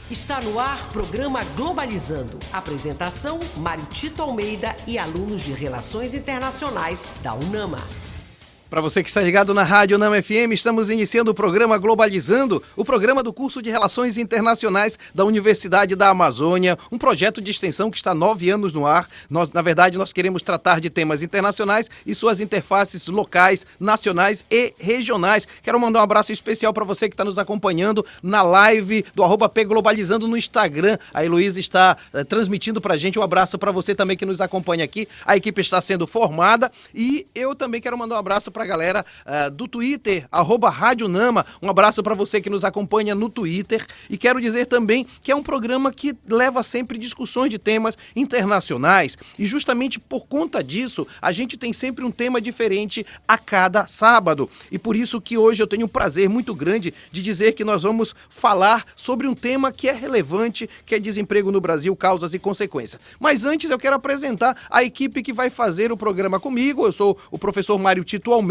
Está no ar programa Globalizando. Apresentação, Mário Tito Almeida e alunos de Relações Internacionais da UNAMA. Para você que está ligado na Rádio UNAMA FM, estamos iniciando o programa Globalizando, o programa do curso de Relações Internacionais da Universidade da Amazônia, um projeto de extensão que está há 9 anos no ar. Na verdade, nós queremos tratar de temas internacionais e suas interfaces locais, nacionais e regionais. Quero mandar um abraço especial para você que está nos acompanhando na live do @pglobalizando no Instagram. A Heloísa está transmitindo para a gente. Um abraço para você também que nos acompanha aqui. A equipe está sendo formada e eu também quero mandar um abraço para a galera do Twitter, @Rádio UNAMA. Um abraço para você que nos acompanha no Twitter. E quero dizer também que é um programa que leva sempre discussões de temas internacionais. E justamente por conta disso, a gente tem sempre um tema diferente a cada sábado. E por isso que hoje eu tenho um prazer muito grande de dizer que nós vamos falar sobre um tema que é relevante, que é desemprego no Brasil, causas e consequências. Mas antes eu quero apresentar a equipe que vai fazer o programa comigo. Eu sou o professor Mário Tito Almeida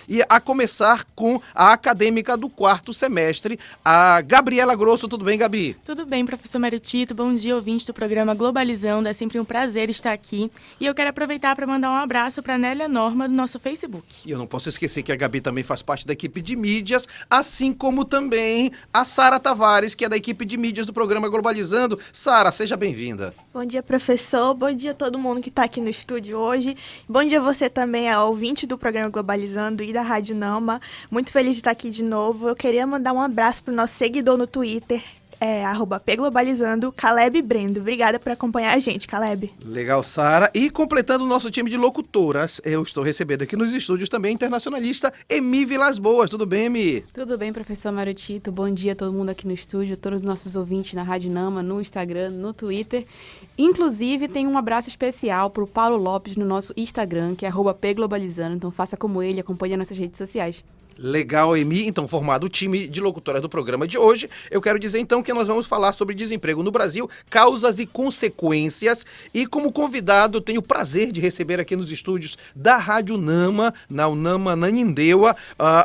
e a começar com a acadêmica do 4º semestre, a Gabriela Grosso. Tudo bem, Gabi? Tudo bem, professor Mário Tito. Bom dia, ouvintes do programa Globalizando. É sempre um prazer estar aqui. E eu quero aproveitar para mandar um abraço para a Nélia Norma do nosso Facebook. E eu não posso esquecer que a Gabi também faz parte da equipe de mídias, assim como também a Sara Tavares, que é da equipe de mídias do programa Globalizando. Sara, seja bem-vinda. Bom dia, professor. Bom dia a todo mundo que está aqui no estúdio hoje. Bom dia a você também, a ouvinte do programa Globalizando e da Rádio UNAMA. Muito feliz de estar aqui de novo. Eu queria mandar um abraço para o nosso seguidor no Twitter, @pglobalizando, Caleb Brendo. Obrigada por acompanhar a gente, Caleb. Legal, Sara. E completando o nosso time de locutoras, eu estou recebendo aqui nos estúdios também a internacionalista Emi Vilas Boas. Tudo bem, Emi? Tudo bem, professor Mário Tito. Bom dia a todo mundo aqui no estúdio, todos os nossos ouvintes na Rádio UNAMA, no Instagram, no Twitter. Inclusive, tem um abraço especial para o Paulo Lopes no nosso Instagram, que é @pglobalizando. Então, faça como ele, acompanhe nossas redes sociais. Legal, Emi. Então, formado o time de locutoras do programa de hoje, eu quero dizer então que nós vamos falar sobre desemprego no Brasil, causas e consequências. E como convidado, eu tenho o prazer de receber aqui nos estúdios da Rádio UNAMA, na UNAMA Ananindeua,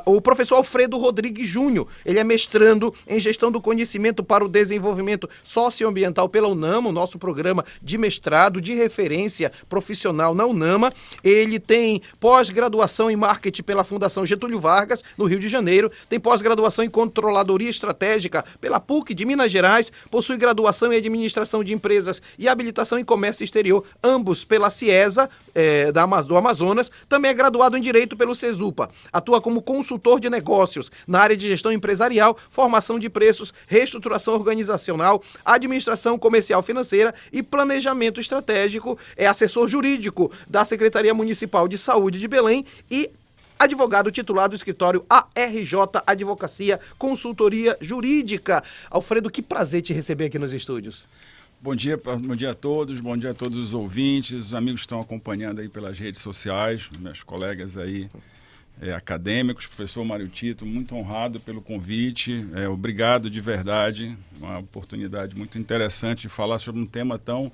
o professor Alfredo Rodrigues Júnior. Ele é mestrando em Gestão do Conhecimento para o Desenvolvimento Socioambiental pela UNAMA, o nosso programa de mestrado de referência profissional na UNAMA. Ele tem pós-graduação em Marketing pela Fundação Getúlio Vargas, no Rio de Janeiro, tem pós-graduação em Controladoria Estratégica pela PUC de Minas Gerais, possui graduação em Administração de Empresas e habilitação em Comércio Exterior, ambos pela CIESA, do Amazonas. Também é graduado em Direito pelo CESUPA. Atua como consultor de negócios na área de gestão empresarial, formação de preços, reestruturação organizacional, administração comercial financeira e planejamento estratégico. É assessor jurídico da Secretaria Municipal de Saúde de Belém e advogado titular do escritório ARJ Advocacia Consultoria Jurídica. Alfredo, que prazer te receber aqui nos estúdios. Bom dia a todos, bom dia a todos os ouvintes, os amigos que estão acompanhando aí pelas redes sociais, meus colegas aí acadêmicos, professor Mário Tito, muito honrado pelo convite, obrigado de verdade, uma oportunidade muito interessante de falar sobre um tema tão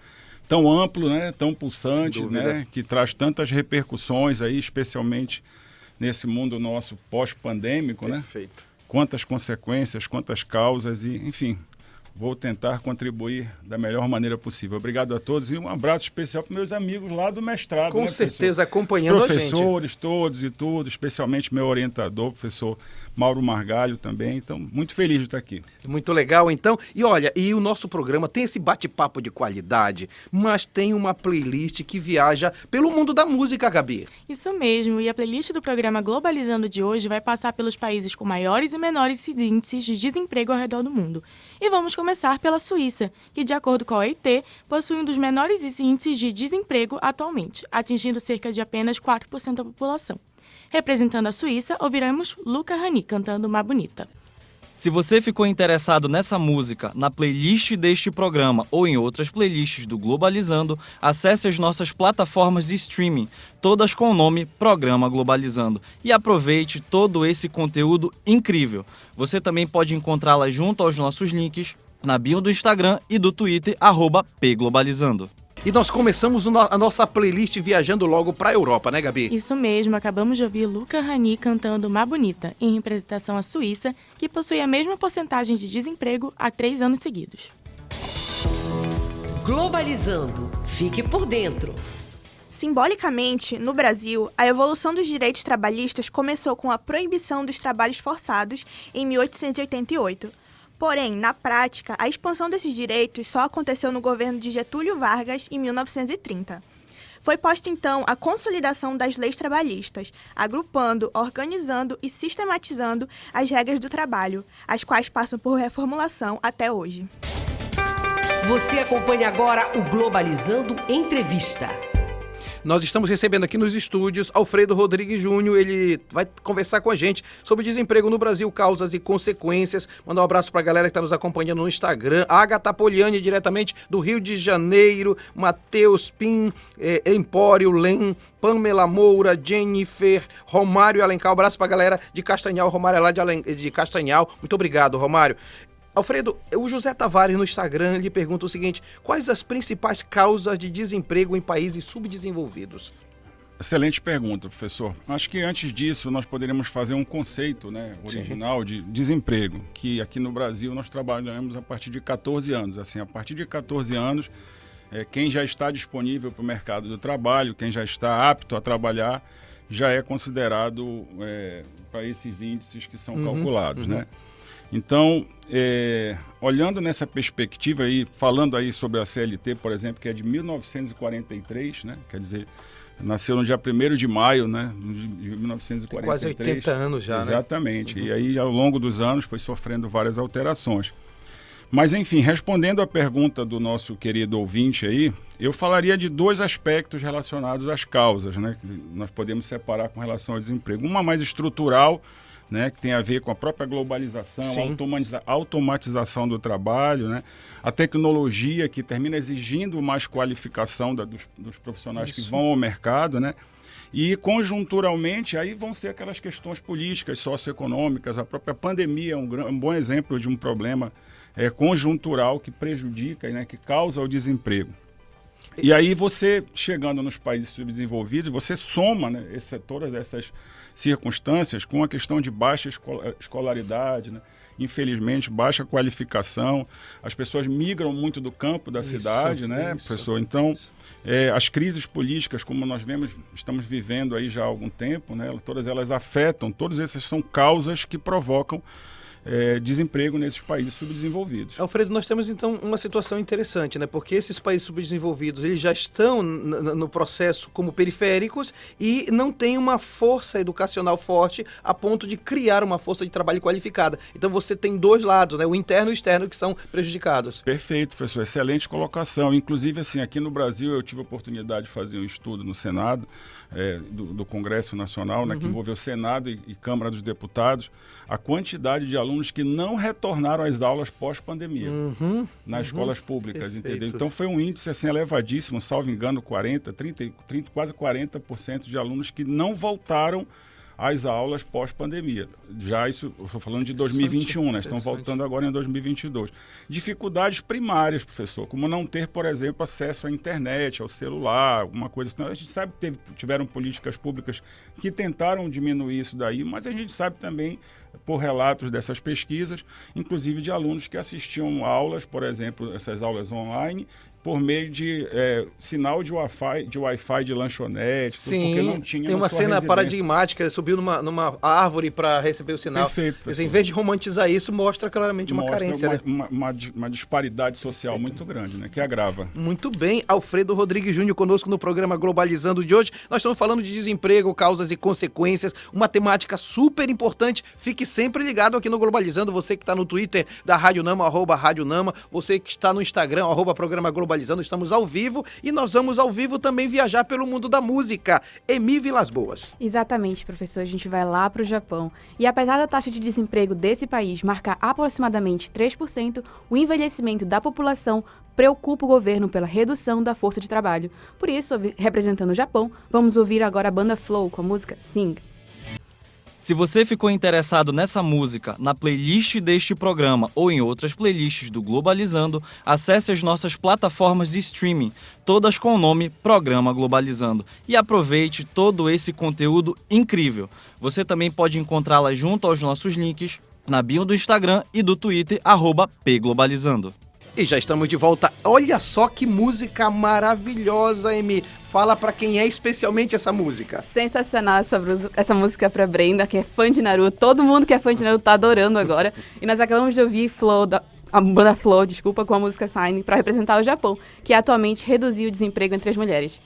amplo, né, tão pulsante, né, que traz tantas repercussões aí, especialmente nesse mundo nosso pós-pandêmico, né? Perfeito. Quantas consequências, quantas causas e, enfim, vou tentar contribuir da melhor maneira possível. Obrigado a todos e um abraço especial para meus amigos lá do mestrado. Com certeza, acompanhando a gente. Professores todos e tudo, especialmente meu orientador, professor Mauro Margalho também. Então, muito feliz de estar aqui. Muito legal, então. E olha, o nosso programa tem esse bate-papo de qualidade, mas tem uma playlist que viaja pelo mundo da música, Gabi. Isso mesmo, e a playlist do programa Globalizando de hoje vai passar pelos países com maiores e menores índices de desemprego ao redor do mundo. E vamos começar pela Suíça, que, de acordo com a OIT, possui um dos menores índices de desemprego atualmente, atingindo cerca de apenas 4% da população. Representando a Suíça, ouviremos Luca Hany cantando Má Bonita. Se você ficou interessado nessa música, na playlist deste programa ou em outras playlists do Globalizando, acesse as nossas plataformas de streaming, todas com o nome Programa Globalizando, e aproveite todo esse conteúdo incrível. Você também pode encontrá-la junto aos nossos links na bio do Instagram e do Twitter, @pglobalizando. E nós começamos a nossa playlist viajando logo para a Europa, né, Gabi? Isso mesmo, acabamos de ouvir Luca Hany cantando Má Bonita, em representação à Suíça, que possui a mesma porcentagem de desemprego há 3 anos seguidos. Globalizando. Fique por dentro. Simbolicamente, no Brasil, a evolução dos direitos trabalhistas começou com a proibição dos trabalhos forçados em 1888. Porém, na prática, a expansão desses direitos só aconteceu no governo de Getúlio Vargas em 1930. Foi posta, então, a consolidação das leis trabalhistas, agrupando, organizando e sistematizando as regras do trabalho, as quais passam por reformulação até hoje. Você acompanha agora o Globalizando Entrevista. Nós estamos recebendo aqui nos estúdios Alfredo Rodrigues Júnior. Ele vai conversar com a gente sobre desemprego no Brasil, causas e consequências. Mandar um abraço para a galera que está nos acompanhando no Instagram. Agatha Poliani, diretamente do Rio de Janeiro. Matheus Pim, Empório Lem, Pamela Moura, Jennifer, Romário Alencar. Um abraço para a galera de Castanhal. Romário é lá de Castanhal. Muito obrigado, Romário. Alfredo, o José Tavares no Instagram lhe pergunta o seguinte: quais as principais causas de desemprego em países subdesenvolvidos? Excelente pergunta, professor. Acho que antes disso nós poderíamos fazer um conceito, né, original de desemprego, que aqui no Brasil nós trabalhamos a partir de 14 anos. Assim, a partir de 14 anos, quem já está disponível para o mercado do trabalho, quem já está apto a trabalhar, já é considerado para esses índices que são calculados, né? Então, olhando nessa perspectiva aí, falando aí sobre a CLT, por exemplo, que é de 1943, né? Quer dizer, nasceu no dia 1º de maio, né? De 1943. Tem quase 80 anos já, né? Exatamente. E aí, ao longo dos anos, foi sofrendo várias alterações. Mas, enfim, respondendo à pergunta do nosso querido ouvinte aí, eu falaria de 2 aspectos relacionados às causas, né? Que nós podemos separar com relação ao desemprego. Uma mais estrutural, né, que tem a ver com a própria globalização, a automatização do trabalho, né, a tecnologia que termina exigindo mais qualificação dos profissionais que vão ao mercado, né, e conjunturalmente aí vão ser aquelas questões políticas, socioeconômicas. A própria pandemia é um bom exemplo de um problema conjuntural que prejudica, né, que causa o desemprego. E aí você, chegando nos países subdesenvolvidos, você soma, né, todas essas circunstâncias com a questão de baixa escolaridade, né? Infelizmente, baixa qualificação. As pessoas migram muito do campo da cidade, né, professor? Então, as crises políticas, como nós estamos vivendo aí já há algum tempo, né, todas elas afetam, todas essas são causas que provocam desemprego nesses países subdesenvolvidos. Alfredo, nós temos então uma situação interessante, né? Porque esses países subdesenvolvidos, eles já estão no processo como periféricos e não têm uma força educacional forte a ponto de criar uma força de trabalho qualificada. Então você tem 2 lados, né? O interno e o externo, que são prejudicados. Perfeito, professor. Excelente colocação. Inclusive, assim, aqui no Brasil eu tive a oportunidade de fazer um estudo no Senado, do Congresso Nacional, né, que envolveu Senado e Câmara dos Deputados, a quantidade de alunos que não retornaram às aulas pós-pandemia nas escolas públicas, entendeu? Então foi um índice assim, elevadíssimo, salvo engano, 30, quase 40% de alunos que não voltaram às aulas pós-pandemia. Já isso, eu estou falando de 2021, né? Estão voltando agora em 2022. Dificuldades primárias, professor, como não ter, por exemplo, acesso à internet, ao celular, alguma coisa assim. A gente sabe que tiveram políticas públicas que tentaram diminuir isso daí, mas a gente sabe também, por relatos dessas pesquisas, inclusive de alunos que assistiam aulas, por exemplo, essas aulas online, por meio de sinal de Wi-Fi de lanchonete, porque não tinha. Tem uma cena paradigmática, subiu numa árvore para receber o sinal. Perfeito, mas, em vez de romantizar isso, mostra claramente uma carência. Uma disparidade social muito grande, né, que agrava. Muito bem. Alfredo Rodrigues Júnior conosco no programa Globalizando de hoje. Nós estamos falando de desemprego, causas e consequências, uma temática super importante. Fique sempre ligado aqui no Globalizando. Você que está no Twitter da Rádio Nama, @Rádio Nama, você que está no Instagram, @Programa Globalizando. Estamos ao vivo e nós vamos ao vivo também viajar pelo mundo da música. Emi Vilas Boas. Exatamente, professor. A gente vai lá para o Japão. E apesar da taxa de desemprego desse país marcar aproximadamente 3%, o envelhecimento da população preocupa o governo pela redução da força de trabalho. Por isso, representando o Japão, vamos ouvir agora a banda Flow com a música Sing. Se você ficou interessado nessa música, na playlist deste programa ou em outras playlists do Globalizando, acesse as nossas plataformas de streaming, todas com o nome Programa Globalizando, e aproveite todo esse conteúdo incrível. Você também pode encontrá-las junto aos nossos links na bio do Instagram e do Twitter, @pglobalizando. E já estamos de volta. Olha só que música maravilhosa, Emi. Fala pra quem é especialmente essa música. Sensacional essa música pra Brenda, que é fã de Naruto. Todo mundo que é fã de Naruto tá adorando agora. E nós acabamos de ouvir a banda Flow, com a música Sign, para representar o Japão, que atualmente reduziu o desemprego entre as mulheres.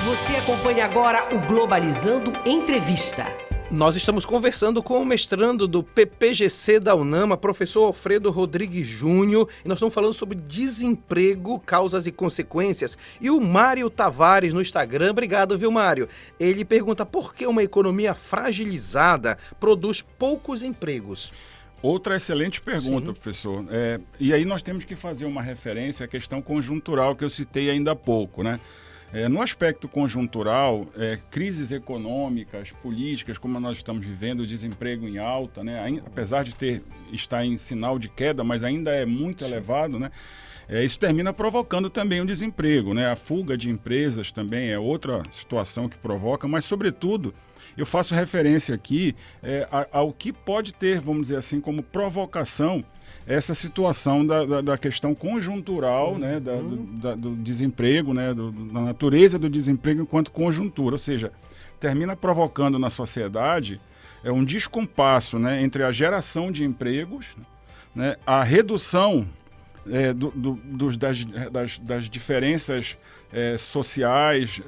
Você acompanha agora o Globalizando Entrevista. Nós estamos conversando com o mestrando do PPGC da UNAMA, professor Alfredo Rodrigues Júnior, e nós estamos falando sobre desemprego, causas e consequências. E o Mário Tavares no Instagram, obrigado, viu, Mário? Ele pergunta por que uma economia fragilizada produz poucos empregos? Outra excelente pergunta, professor. E aí nós temos que fazer uma referência à questão conjuntural que eu citei ainda há pouco, né? No aspecto conjuntural, crises econômicas, políticas, como nós estamos vivendo, o desemprego em alta, né? Apesar de estar em sinal de queda, mas ainda é muito elevado, né? Isso termina provocando também o desemprego, né? A fuga de empresas também é outra situação que provoca, mas, sobretudo, eu faço referência aqui ao que pode ter, vamos dizer assim, como provocação essa situação da questão conjuntural, né, do desemprego, né, da natureza do desemprego enquanto conjuntura, ou seja, termina provocando na sociedade um descompasso, né, entre a geração de empregos, né, a redução das diferenças sociais,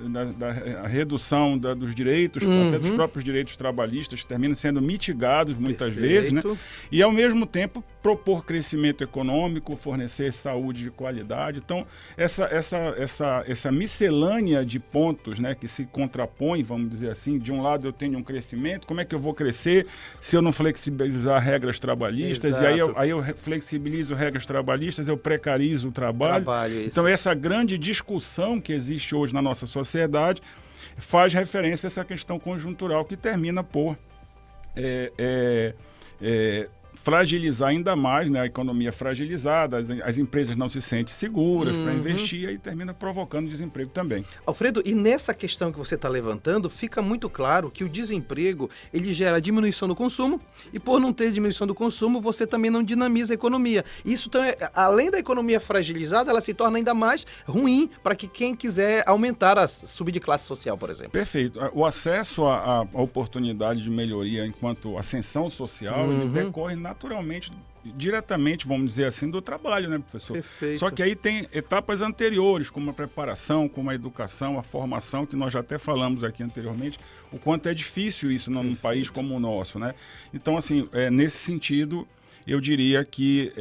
a redução dos direitos, até dos próprios direitos trabalhistas, que terminam sendo mitigados muitas vezes, né? E, ao mesmo tempo, propor crescimento econômico, fornecer saúde de qualidade. Então, essa miscelânea de pontos, né, que se contrapõem, vamos dizer assim, de um lado eu tenho um crescimento, como é que eu vou crescer se eu não flexibilizar regras trabalhistas? Exato. E aí eu flexibilizo regras trabalhistas, eu precarizo o trabalho. Então, essa grande discussão que existe hoje na nossa sociedade faz referência a essa questão conjuntural que termina por fragilizar ainda mais, né, a economia fragilizada, as empresas não se sentem seguras para investir e termina provocando desemprego também. Alfredo, e nessa questão que você está levantando, fica muito claro que o desemprego, ele gera diminuição do consumo, e por não ter diminuição do consumo, você também não dinamiza a economia. Isso, além da economia fragilizada, ela se torna ainda mais ruim para que quem quiser subir de classe social, por exemplo. Perfeito. O acesso à oportunidade de melhoria enquanto ascensão social, ele decorre naturalmente, diretamente, vamos dizer assim, do trabalho, né, professor? Perfeito. Só que aí tem etapas anteriores, como a preparação, como a educação, a formação, que nós já até falamos aqui anteriormente, o quanto é difícil isso num país como o nosso, né? Então, assim, nesse sentido, eu diria que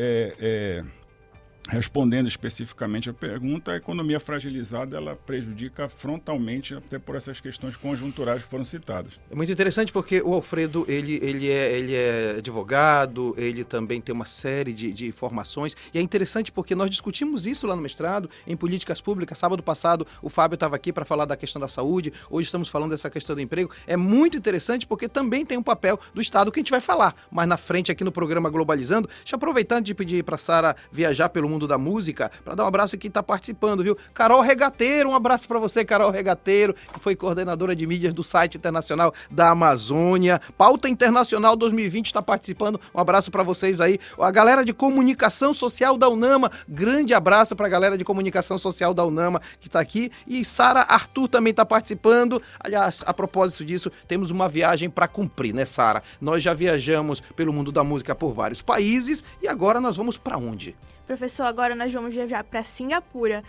respondendo especificamente a pergunta, a economia fragilizada ela prejudica frontalmente até por essas questões conjunturais que foram citadas. É muito interessante porque o Alfredo, ele é advogado, ele também tem uma série de formações, e é interessante porque nós discutimos isso lá no mestrado, em políticas públicas. Sábado passado o Fábio estava aqui para falar da questão da saúde, hoje estamos falando dessa questão do emprego. É muito interessante porque também tem um papel do Estado que a gente vai falar mais na frente aqui no programa Globalizando. Deixa eu aproveitando de pedir para a Sara viajar pelo mundo da música, para dar um abraço a quem está participando, viu? Carol Regateiro, um abraço para você, Carol Regateiro, que foi coordenadora de mídias do site internacional da Amazônia. Pauta Internacional 2020 está participando, um abraço para vocês aí. A galera de comunicação social da UNAMA, grande abraço para a galera de comunicação social da UNAMA que está aqui. E Sara Arthur também está participando. Aliás, a propósito disso, temos uma viagem para cumprir, né, Sara? Nós já viajamos pelo mundo da música por vários países e agora nós vamos para onde? Professor, agora nós vamos viajar para Singapura,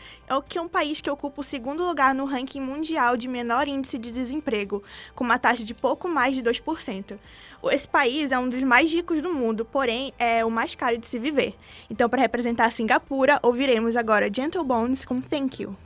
que é um país que ocupa o segundo lugar no ranking mundial de menor índice de desemprego, com uma taxa de pouco mais de 2%. Esse país é um dos mais ricos do mundo, porém é o mais caro de se viver. Então, para representar Singapura, ouviremos agora Gentle Bones com Thank You.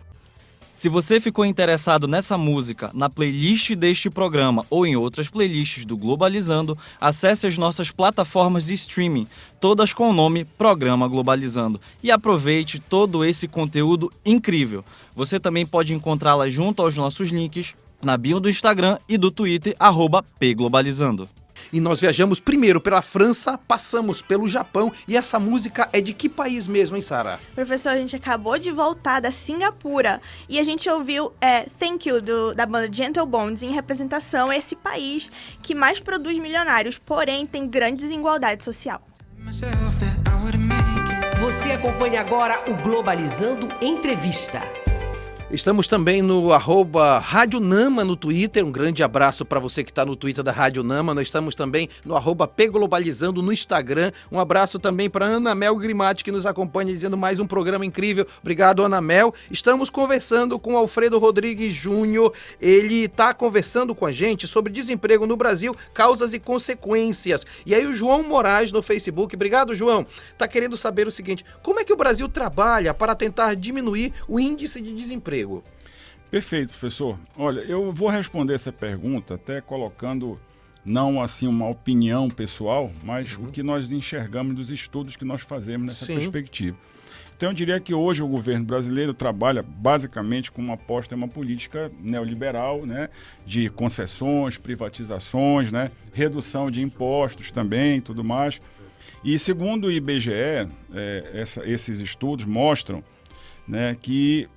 Se você ficou interessado nessa música, na playlist deste programa ou em outras playlists do Globalizando, acesse as nossas plataformas de streaming, todas com o nome Programa Globalizando, e aproveite todo esse conteúdo incrível. Você também pode encontrá-las junto aos nossos links na bio do Instagram e do Twitter, @pglobalizando. E nós viajamos primeiro pela França, passamos pelo Japão, e essa música é de que país mesmo, hein, Sara? Professor, a gente acabou de voltar da Singapura e a gente ouviu Thank You, da banda Gentle Bones, em representação a esse país que mais produz milionários, porém tem grande desigualdade social. Você acompanha agora o Globalizando Entrevista. Estamos também no @Rádio Nama no Twitter. Um grande abraço para você que está no Twitter da Rádio Nama. Nós estamos também no @PGlobalizando no Instagram. Um abraço também para Ana Mel Grimatti, que nos acompanha, dizendo mais um programa incrível. Obrigado, Ana Mel. Estamos conversando com Alfredo Rodrigues Júnior. Ele está conversando com a gente sobre desemprego no Brasil, causas e consequências. E aí o João Moraes no Facebook, obrigado, João, está querendo saber o seguinte: como é que o Brasil trabalha para tentar diminuir o índice de desemprego? Perfeito, professor. Olha, eu vou responder essa pergunta até colocando não assim uma opinião pessoal, mas o que nós enxergamos dos estudos que nós fazemos nessa perspectiva. Então eu diria que hoje o governo brasileiro trabalha basicamente com uma aposta em uma política neoliberal, né, de concessões, privatizações, né, redução de impostos também, tudo mais. E segundo o IBGE, esses estudos mostram, né, que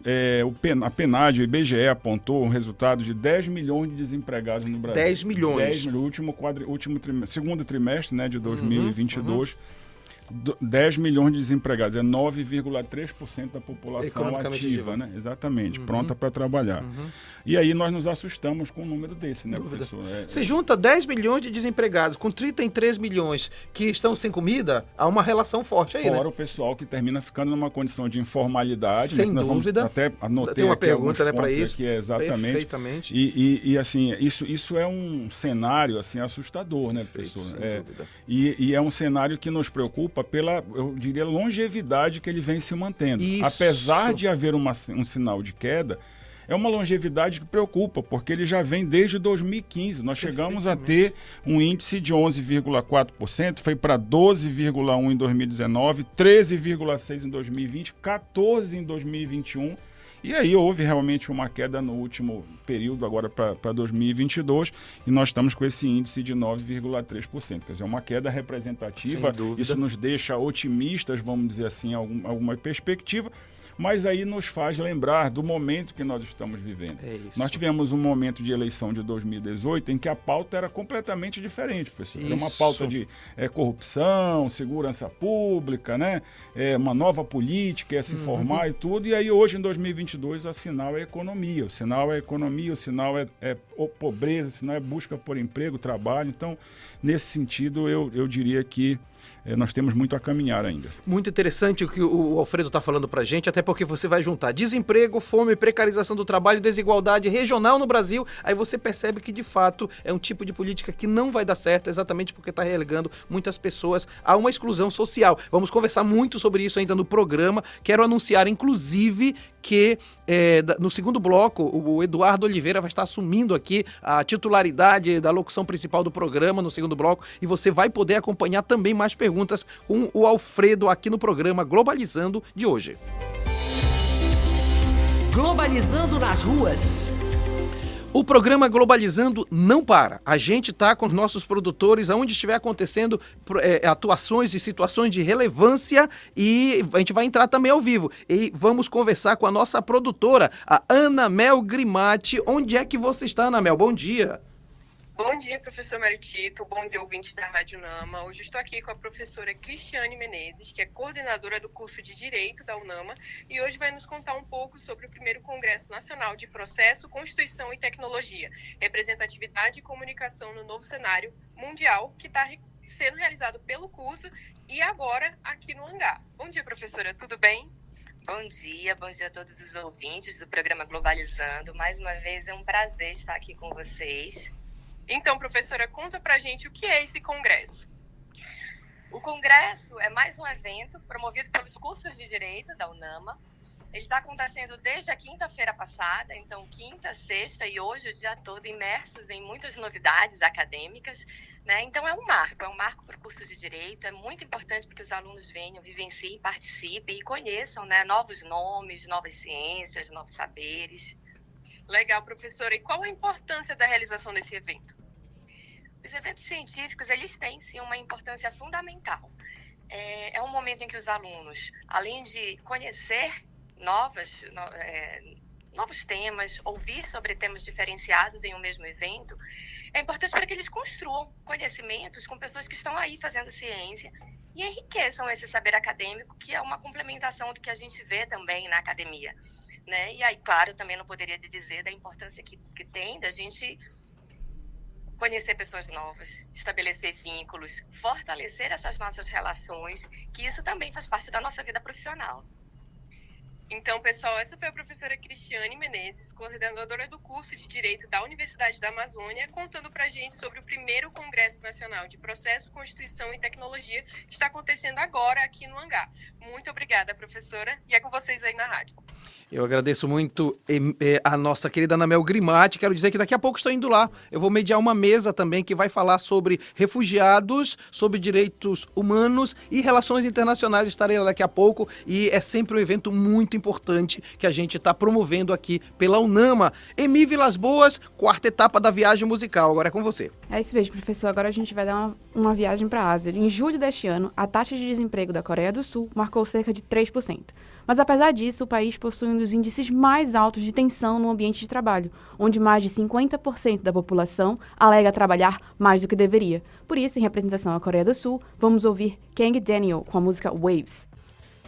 a PNAD, o IBGE, apontou um resultado de 10 milhões de desempregados no Brasil. 10 milhões? No segundo trimestre, né, de 2022, 10 milhões de desempregados, é 9,3% da população ativa, né? Exatamente, pronta para trabalhar. E aí nós nos assustamos com um número desse, né, professor? Você junta 10 milhões de desempregados com 33 milhões que estão sem comida, há uma relação forte aí, fora né? o pessoal que termina ficando numa condição de informalidade. Sem né? dúvida. Até anotei tem uma aqui pergunta, né, para isso. isso. Exatamente. Perfeitamente. E assim, isso é um cenário assim, assustador, né, professor? Sem dúvida. E é um cenário que nos preocupa pela, eu diria, longevidade que ele vem se mantendo. Isso. Apesar de haver um sinal de queda, é uma longevidade que preocupa, porque ele já vem desde 2015. Nós chegamos a ter um índice de 11,4%, foi para 12,1% em 2019, 13,6% em 2020, 14% em 2021. E aí houve realmente uma queda no último período, agora para 2022, e nós estamos com esse índice de 9,3%. Quer dizer, uma queda representativa. Isso nos deixa otimistas, vamos dizer assim, alguma perspectiva, mas aí nos faz lembrar do momento que nós estamos vivendo. Nós tivemos um momento de eleição de 2018 em que a pauta era completamente diferente, professor. Era uma pauta de corrupção, segurança pública, né? Uma nova política, ia se formar e tudo. E aí hoje, em 2022, o sinal é economia. O sinal é economia, o sinal é pobreza, o sinal é busca por emprego, trabalho. Então, nesse sentido, eu diria que nós temos muito a caminhar ainda. Muito interessante o que o Alfredo está falando para a gente, até porque você vai juntar desemprego, fome, precarização do trabalho, desigualdade regional no Brasil, aí você percebe que de fato é um tipo de política que não vai dar certo, exatamente porque está relegando muitas pessoas a uma exclusão social. Vamos conversar muito sobre isso ainda no programa. Quero anunciar, inclusive, que no segundo bloco o Eduardo Oliveira vai estar assumindo aqui a titularidade da locução principal do programa no segundo bloco, e você vai poder acompanhar também mais perguntas com o Alfredo aqui no programa Globalizando de hoje. Globalizando nas ruas. O programa Globalizando não para. A gente está com os nossos produtores aonde estiver acontecendo atuações e situações de relevância, e a gente vai entrar também ao vivo. E vamos conversar com a nossa produtora, a Ana Mel Grimatti. Onde é que você está, Ana Mel? Bom dia. Bom dia, professor Maritito. Bom dia, ouvinte da Rádio Nama. Hoje estou aqui com a professora Cristiane Menezes, que é coordenadora do curso de Direito da UNAMA, e hoje vai nos contar um pouco sobre o primeiro Congresso Nacional de Processo, Constituição e Tecnologia, Representatividade e Comunicação no Novo Cenário Mundial, que está sendo realizado pelo curso e agora aqui no Hangar. Bom dia, professora. Tudo bem? Bom dia a todos os ouvintes do programa Globalizando. Mais uma vez é um prazer estar aqui com vocês. Então, professora, conta pra gente o que é esse congresso. O congresso é mais um evento promovido pelos cursos de Direito da UNAMA Ele está acontecendo desde a quinta-feira passada, então quinta, sexta e hoje o dia todo imersos em muitas novidades acadêmicas, né? Então é um marco para o curso de Direito, é muito importante para que os alunos venham, vivenciem, participem e conheçam, né, novos nomes, novas ciências, novos saberes. Legal, professora. E qual a importância da realização desse evento? Os eventos científicos, eles têm sim uma importância fundamental. É um momento em que os alunos, além de conhecer novos temas, ouvir sobre temas diferenciados em um mesmo evento, é importante para que eles construam conhecimentos com pessoas que estão aí fazendo ciência e enriqueçam esse saber acadêmico, que é uma complementação do que a gente vê também na academia, né? E aí, claro, também não poderia dizer da importância que tem da gente conhecer pessoas novas, estabelecer vínculos, fortalecer essas nossas relações, que isso também faz parte da nossa vida profissional. Então, pessoal, essa foi a professora Cristiane Menezes, coordenadora do curso de Direito da Universidade da Amazônia, contando para a gente sobre o primeiro Congresso Nacional de Processo, Constituição e Tecnologia, que está acontecendo agora aqui no Hangar. Muito obrigada, professora, e é com vocês aí na rádio. Eu agradeço muito a nossa querida Ana Mel Grimatti. Quero dizer que daqui a pouco estou indo lá. Eu vou mediar uma mesa também que vai falar sobre refugiados, sobre direitos humanos e relações internacionais. Estarei lá daqui a pouco e é sempre um evento muito importante que a gente está promovendo aqui pela UNAMA. Emi Vilas Boas, quarta etapa da viagem musical. Agora é com você. É isso mesmo, professor. Agora a gente vai dar uma viagem para a Ásia. Em julho deste ano, a taxa de desemprego da Coreia do Sul marcou cerca de 3%. Mas apesar disso, o país possui um dos índices mais altos de tensão no ambiente de trabalho, onde mais de 50% da população alega trabalhar mais do que deveria. Por isso, em representação à Coreia do Sul, vamos ouvir Kang Daniel com a música Waves.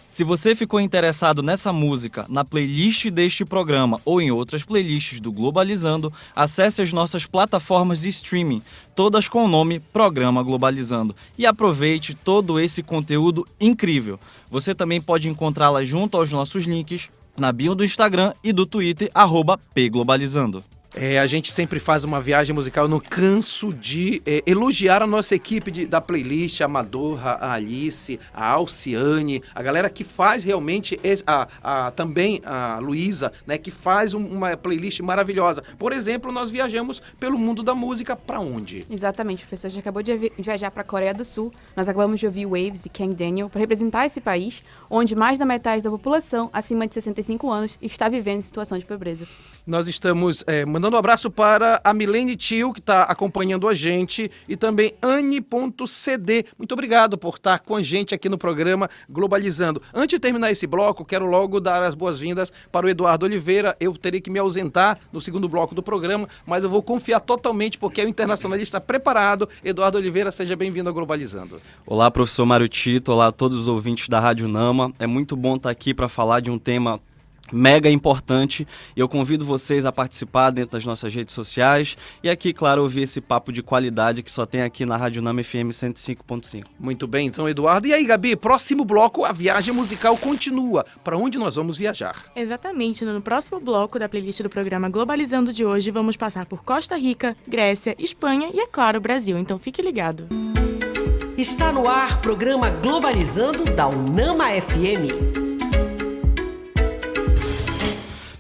Se você ficou interessado nessa música, na playlist deste programa ou em outras playlists do Globalizando, acesse as nossas plataformas de streaming, todas com o nome Programa Globalizando, e aproveite todo esse conteúdo incrível. Você também pode encontrá-la junto aos nossos links na bio do Instagram e do Twitter, @pglobalizando. A gente sempre faz uma viagem musical, eu não canso de elogiar a nossa equipe da playlist, a Amadorra, a Alice, a Alciane, a galera que faz realmente, também a Luísa, né, que faz uma playlist maravilhosa. Por exemplo, nós viajamos pelo mundo da música para onde? Exatamente, o professor já acabou de viajar para a Coreia do Sul. Nós acabamos de ouvir Waves de Kang Daniel para representar esse país, onde mais da metade da população acima de 65 anos está vivendo em situação de pobreza. Nós estamos mandando um abraço para a Milene Tio, que está acompanhando a gente, e também Anne.cd. Muito obrigado por estar com a gente aqui no programa Globalizando. Antes de terminar esse bloco, quero logo dar as boas-vindas para o Eduardo Oliveira. Eu terei que me ausentar no segundo bloco do programa, mas eu vou confiar totalmente porque é o internacionalista preparado. Eduardo Oliveira, seja bem-vindo ao Globalizando. Olá, professor Mário Tito. Olá a todos os ouvintes da Rádio Nama. É muito bom estar aqui para falar de um tema mega importante, e eu convido vocês a participar dentro das nossas redes sociais e aqui, claro, ouvir esse papo de qualidade que só tem aqui na Rádio Nama FM 105.5. Muito bem, então, Eduardo. E aí, Gabi, próximo bloco, a viagem musical continua. Para onde nós vamos viajar? Exatamente, no próximo bloco da playlist do programa Globalizando de hoje, vamos passar por Costa Rica, Grécia, Espanha e, é claro, Brasil. Então fique ligado. Está no ar programa Globalizando da UNAMA FM.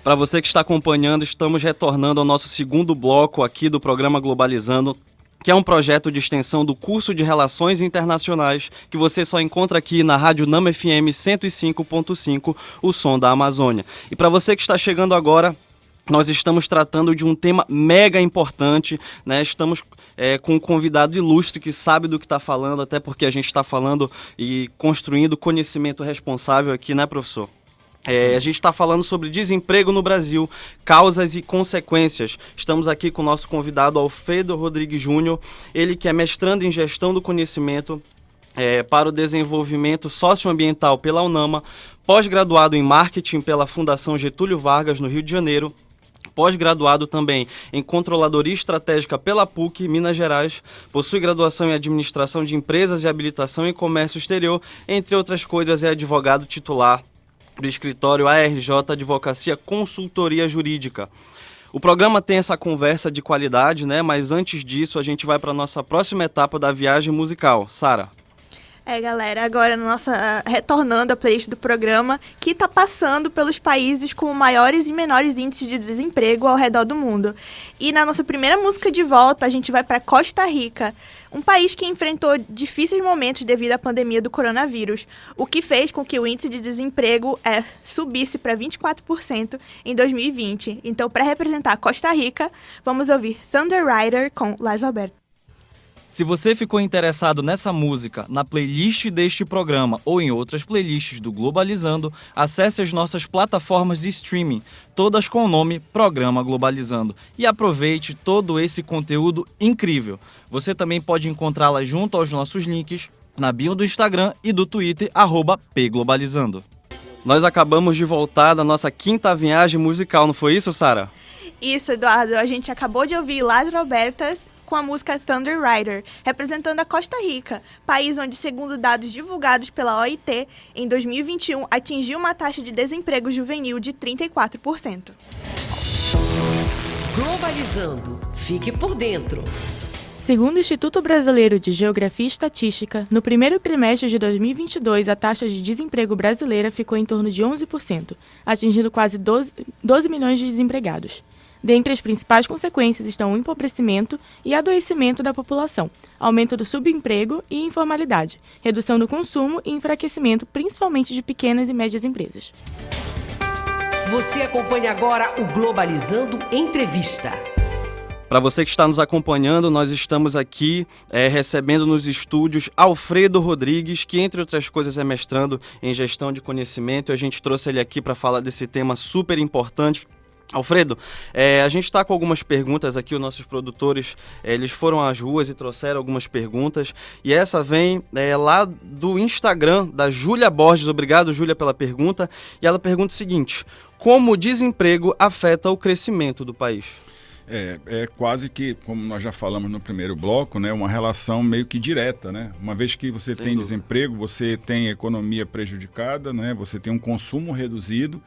Para você que está acompanhando, estamos retornando ao nosso segundo bloco aqui do programa Globalizando, que é um projeto de extensão do curso de Relações Internacionais, que você só encontra aqui na Rádio Nama FM 105.5, o som da Amazônia. E para você que está chegando agora, nós estamos tratando de um tema mega importante, né? Estamos com um convidado ilustre que sabe do que está falando, até porque a gente está falando e construindo conhecimento responsável aqui, né, professor? A gente está falando sobre desemprego no Brasil, causas e consequências. Estamos aqui com o nosso convidado Alfredo Rodrigues Júnior, ele que é mestrando em Gestão do Conhecimento para o Desenvolvimento Socioambiental pela UNAMA, pós-graduado em Marketing pela Fundação Getúlio Vargas, no Rio de Janeiro, pós-graduado também em Controladoria Estratégica pela PUC, Minas Gerais, possui graduação em Administração de Empresas e Habilitação em Comércio Exterior, entre outras coisas é advogado titular do escritório ARJ Advocacia Consultoria Jurídica. O programa tem essa conversa de qualidade, né? Mas antes disso, a gente vai para a nossa próxima etapa da viagem musical. Sara. Galera, agora retornando à playlist do programa, que está passando pelos países com maiores e menores índices de desemprego ao redor do mundo. E na nossa primeira música de volta, a gente vai para Costa Rica, um país que enfrentou difíceis momentos devido à pandemia do coronavírus, o que fez com que o índice de desemprego subisse para 24% em 2020. Então, para representar Costa Rica, vamos ouvir Thunder Rider com Las Albertas. Se você ficou interessado nessa música, na playlist deste programa ou em outras playlists do Globalizando, acesse as nossas plataformas de streaming, todas com o nome Programa Globalizando, e aproveite todo esse conteúdo incrível. Você também pode encontrá-las junto aos nossos links na bio do Instagram e do Twitter, @pglobalizando. Nós acabamos de voltar da nossa quinta viagem musical, não foi isso, Sara? Isso, Eduardo. A gente acabou de ouvir Las Albertas com a música Thunder Rider, representando a Costa Rica, país onde, segundo dados divulgados pela OIT, em 2021 atingiu uma taxa de desemprego juvenil de 34%. Globalizando. Fique por dentro. Segundo o Instituto Brasileiro de Geografia e Estatística, no primeiro trimestre de 2022, a taxa de desemprego brasileira ficou em torno de 11%, atingindo quase 12 milhões de desempregados. Dentre as principais consequências estão o empobrecimento e adoecimento da população, aumento do subemprego e informalidade, redução do consumo e enfraquecimento principalmente de pequenas e médias empresas. Você acompanha agora o Globalizando Entrevista. Para você que está nos acompanhando, nós estamos aqui recebendo nos estúdios Alfredo Rodrigues, que entre outras coisas é mestrando em gestão de conhecimento, e a gente trouxe ele aqui para falar desse tema super importante. Alfredo, a gente está com algumas perguntas aqui, os nossos produtores, eles foram às ruas e trouxeram algumas perguntas, e essa vem lá do Instagram da Júlia Borges. Obrigado, Júlia, pela pergunta, e ela pergunta o seguinte: como o desemprego afeta o crescimento do país? É quase que, como nós já falamos no primeiro bloco, né, uma relação meio que direta, né? Uma vez que você tem desemprego, você tem economia prejudicada, né? Você tem um consumo reduzido,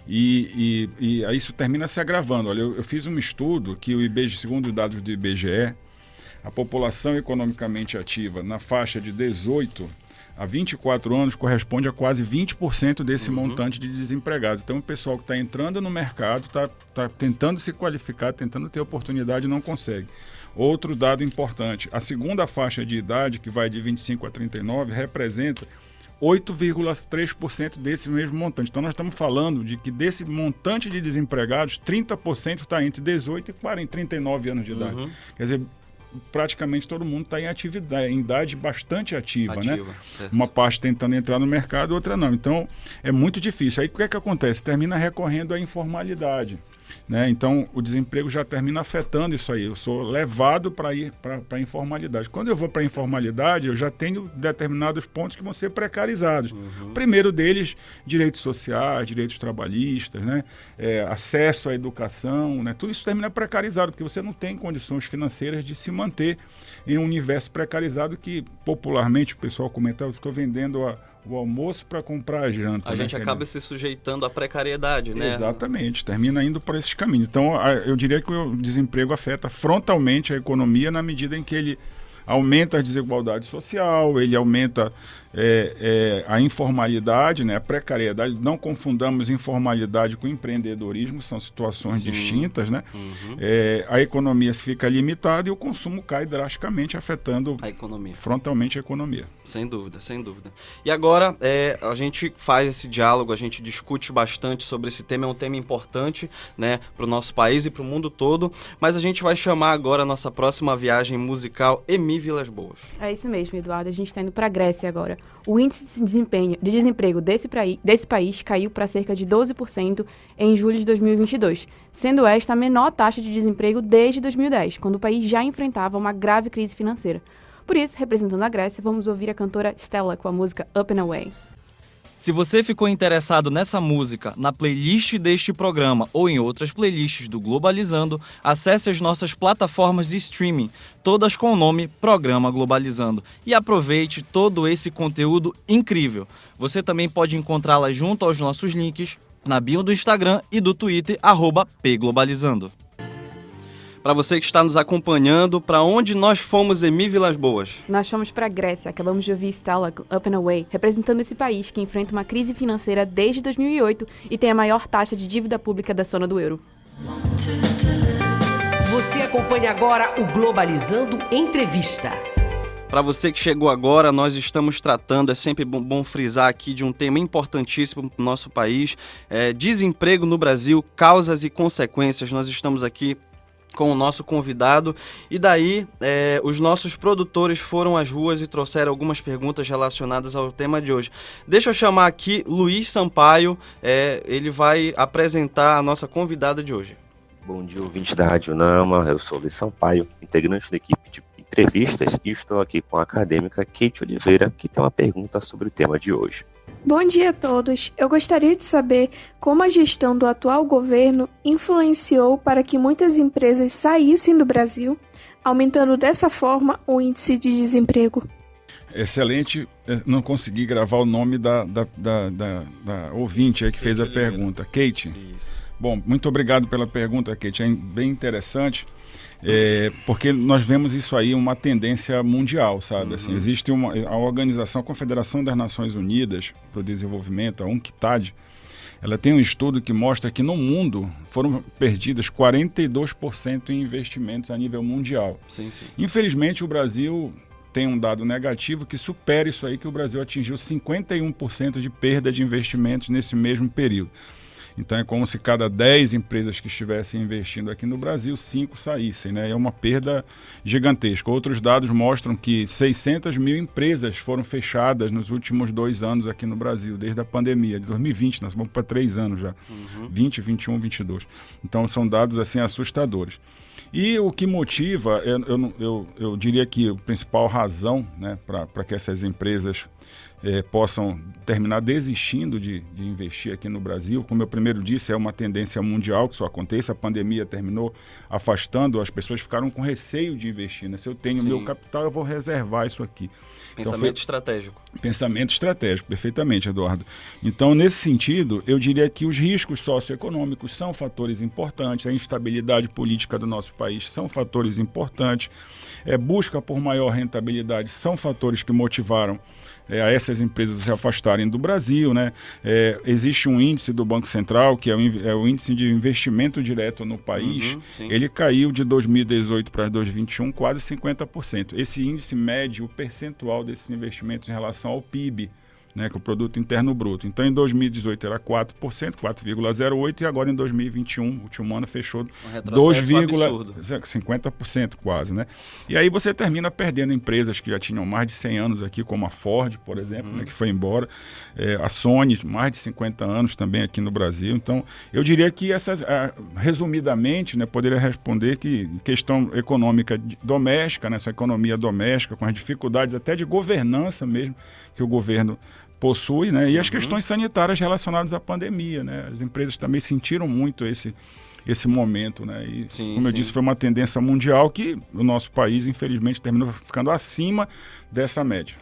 e aí isso termina se agravando. Olha, eu fiz um estudo que o IBGE, segundo dados do IBGE, a população economicamente ativa na faixa de 18 a 24 anos corresponde a quase 20% desse montante de desempregados. Então o pessoal que está entrando no mercado, está tentando se qualificar, tentando ter oportunidade e não consegue. Outro dado importante, a segunda faixa de idade, que vai de 25 a 39, representa 8,3% desse mesmo montante. Então nós estamos falando de que desse montante de desempregados, 30% está entre 18 e 39 anos de idade. Quer dizer, praticamente todo mundo está em atividade, em idade bastante ativa, né? Certo. Uma parte tentando entrar no mercado, outra não. Então é muito difícil. Aí o que é que acontece? Termina recorrendo à informalidade, né? Então o desemprego já termina afetando isso aí. Eu sou levado para ir para a informalidade. Quando eu vou para a informalidade, eu já tenho determinados pontos que vão ser precarizados. O primeiro deles, direitos sociais, direitos trabalhistas, né? Acesso à educação, né? Tudo isso termina precarizado, porque você não tem condições financeiras de se manter em um universo precarizado que, popularmente, o pessoal comenta: eu estou vendendo o almoço para comprar a janta. A gente acaba se sujeitando à precariedade, né? Exatamente, termina indo por esses caminhos. Então, eu diria que o desemprego afeta frontalmente a economia na medida em que ele aumenta a desigualdade social, ele aumenta a informalidade, né, a precariedade. Não confundamos informalidade com empreendedorismo, são situações distintas, né? A economia fica limitada e o consumo cai drasticamente, afetando a economia, frontalmente a economia. Sem dúvida, sem dúvida. E agora a gente faz esse diálogo, a gente discute bastante sobre esse tema, é um tema importante, né, para o nosso país e para o mundo todo, mas a gente vai chamar agora a nossa próxima viagem musical, Emi Vilas Boas. É isso mesmo, Eduardo, a gente está indo para a Grécia agora. O índice de desemprego desse país caiu para cerca de 12% em julho de 2022, sendo esta a menor taxa de desemprego desde 2010, quando o país já enfrentava uma grave crise financeira. Por isso, representando a Grécia, vamos ouvir a cantora Stella com a música Up and Away. Se você ficou interessado nessa música, na playlist deste programa ou em outras playlists do Globalizando, acesse as nossas plataformas de streaming, todas com o nome Programa Globalizando, e aproveite todo esse conteúdo incrível. Você também pode encontrá-las junto aos nossos links na bio do Instagram e do Twitter, @pglobalizando. Para você que está nos acompanhando, para onde nós fomos, Emi Vilas Boas? Nós fomos para a Grécia, acabamos de ouvir Stalla, Up and Away, representando esse país que enfrenta uma crise financeira desde 2008 e tem a maior taxa de dívida pública da zona do euro. Você acompanha agora o Globalizando Entrevista. Para você que chegou agora, nós estamos tratando, é sempre bom frisar aqui, de um tema importantíssimo para o nosso país, desemprego no Brasil, causas e consequências. Nós estamos aqui com o nosso convidado e daí os nossos produtores foram às ruas e trouxeram algumas perguntas relacionadas ao tema de hoje. Deixa eu chamar aqui Luiz Sampaio, ele vai apresentar a nossa convidada de hoje. Bom dia, ouvintes da Rádio Nama, eu sou Luiz Sampaio, integrante da equipe de entrevistas e estou aqui com a acadêmica Kate Oliveira, que tem uma pergunta sobre o tema de hoje. Bom dia a todos. Eu gostaria de saber como a gestão do atual governo influenciou para que muitas empresas saíssem do Brasil, aumentando dessa forma o índice de desemprego. Excelente, não consegui gravar o nome da ouvinte aí que fez a pergunta. Kate. Isso. Bom, muito obrigado pela pergunta, Kate, é bem interessante. Porque nós vemos isso aí uma tendência mundial, sabe? Assim, existe a organização, a Confederação das Nações Unidas para o Desenvolvimento, a UNCTAD, ela tem um estudo que mostra que no mundo foram perdidas 42% em investimentos a nível mundial. Sim. Infelizmente, o Brasil tem um dado negativo que supera isso aí, que o Brasil atingiu 51% de perda de investimentos nesse mesmo período. Então é como se cada 10 empresas que estivessem investindo aqui no Brasil, 5 saíssem, né? É uma perda gigantesca. Outros dados mostram que 600 mil empresas foram fechadas nos últimos 2 anos aqui no Brasil, desde a pandemia de 2020, nós vamos para 3 anos já, 20, 21, 22. Então são dados assim assustadores. E o que motiva, eu diria que a principal razão, né, para que essas empresas possam terminar desistindo de investir aqui no Brasil, como eu primeiro disse, é uma tendência mundial que isso aconteça. A pandemia terminou afastando, as pessoas ficaram com receio de investir, né? Se eu tenho meu capital, eu vou reservar isso aqui. Pensamento estratégico. Pensamento estratégico, perfeitamente, Eduardo. Então, nesse sentido, eu diria que os riscos socioeconômicos são fatores importantes, a instabilidade política do nosso país são fatores importantes, busca por maior rentabilidade são fatores que motivaram a essas empresas se afastarem do Brasil, né? Existe um índice do Banco Central, que é o índice de investimento direto no país, ele caiu de 2018 para 2021 quase 50%. Esse índice mede o percentual desses investimentos em relação ao PIB, né, que é o Produto Interno Bruto. Então, em 2018 era 4%, 4,08%, e agora em 2021, o último ano, fechou 2,50% quase, né? E aí você termina perdendo empresas que já tinham mais de 100 anos aqui, como a Ford, por exemplo, né, que foi embora, a Sony, mais de 50 anos também aqui no Brasil. Então, eu diria que resumidamente, né, poderia responder que questão econômica doméstica, né, essa economia doméstica, com as dificuldades até de governança mesmo, que o governo possui, né? E as questões sanitárias relacionadas à pandemia, né? As empresas também sentiram muito esse momento, né? E, como eu disse, foi uma tendência mundial que o nosso país, infelizmente, terminou ficando acima dessa média.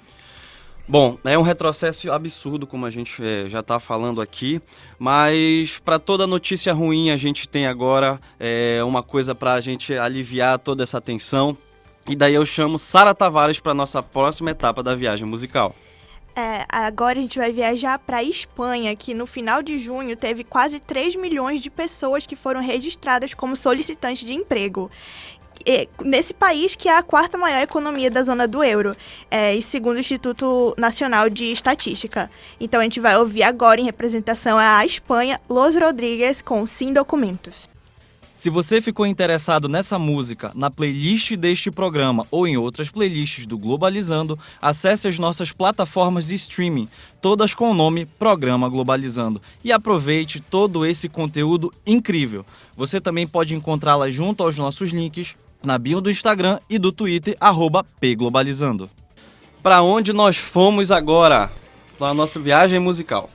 Bom, é um retrocesso absurdo, como a gente já está falando aqui, mas para toda notícia ruim a gente tem agora uma coisa para a gente aliviar toda essa tensão, e daí eu chamo Sara Tavares para a nossa próxima etapa da viagem musical. Agora a gente vai viajar para a Espanha, que no final de junho teve quase 3 milhões de pessoas que foram registradas como solicitantes de emprego. Nesse país, que é a 4ª maior economia da zona do euro, e segundo o Instituto Nacional de Estatística. Então a gente vai ouvir agora, em representação à Espanha, Los Rodríguez com Sem Documentos. Se você ficou interessado nessa música, na playlist deste programa ou em outras playlists do Globalizando, acesse as nossas plataformas de streaming, todas com o nome Programa Globalizando, e aproveite todo esse conteúdo incrível. Você também pode encontrá-las junto aos nossos links na bio do Instagram e do Twitter, @pglobalizando. Para onde nós fomos agora? Na nossa viagem musical.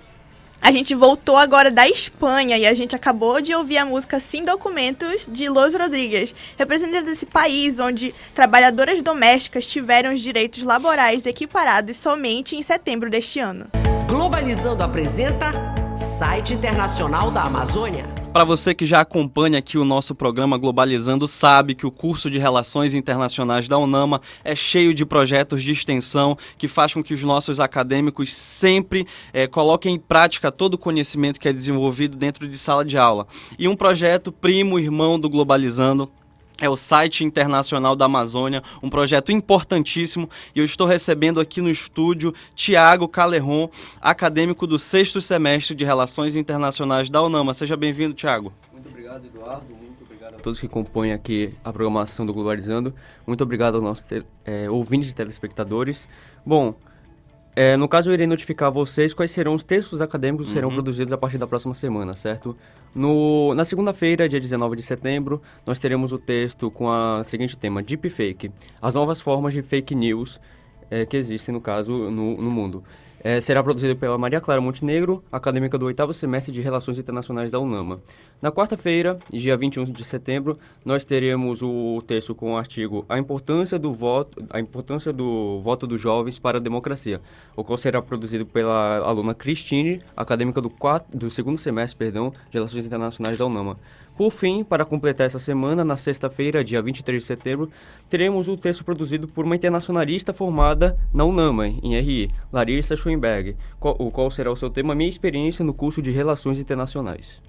A gente voltou agora da Espanha e a gente acabou de ouvir a música Sem Documentos, de Los Rodríguez, representando esse país onde trabalhadoras domésticas tiveram os direitos laborais equiparados somente em setembro deste ano. Globalizando apresenta Site Internacional da Amazônia. Para você que já acompanha aqui o nosso programa Globalizando, sabe que o curso de Relações Internacionais da UNAMA é cheio de projetos de extensão que faz com que os nossos acadêmicos sempre coloquem em prática todo o conhecimento que é desenvolvido dentro de sala de aula. E um projeto primo, irmão do Globalizando é o Site Internacional da Amazônia, um projeto importantíssimo, e eu estou recebendo aqui no estúdio Tiago Calerron, acadêmico do 6º semestre de Relações Internacionais da UNAMA. Seja bem-vindo, Tiago. Muito obrigado, Eduardo. Muito obrigado a todos que compõem aqui a programação do Globalizando. Muito obrigado aos nossos ouvintes e telespectadores. Bom, no caso eu irei notificar a vocês quais serão os textos acadêmicos que serão produzidos a partir da próxima semana, certo? Na segunda-feira, dia 19 de setembro, nós teremos o texto com o seguinte tema: Deepfake, as novas formas de fake news que existem, no caso, no mundo. Será produzido pela Maria Clara Montenegro, acadêmica do 8º semestre de Relações Internacionais da UNAMA. Na quarta-feira, dia 21 de setembro, nós teremos o texto com o artigo A importância do voto dos jovens para a democracia, o qual será produzido pela aluna Cristine, acadêmica do 2º semestre, de Relações Internacionais da UNAMA. Por fim, para completar essa semana, na sexta-feira, dia 23 de setembro, teremos o texto produzido por uma internacionalista formada na UNAMA, em RI, Larissa Schoenberg, o qual será o seu tema Minha Experiência no curso de Relações Internacionais.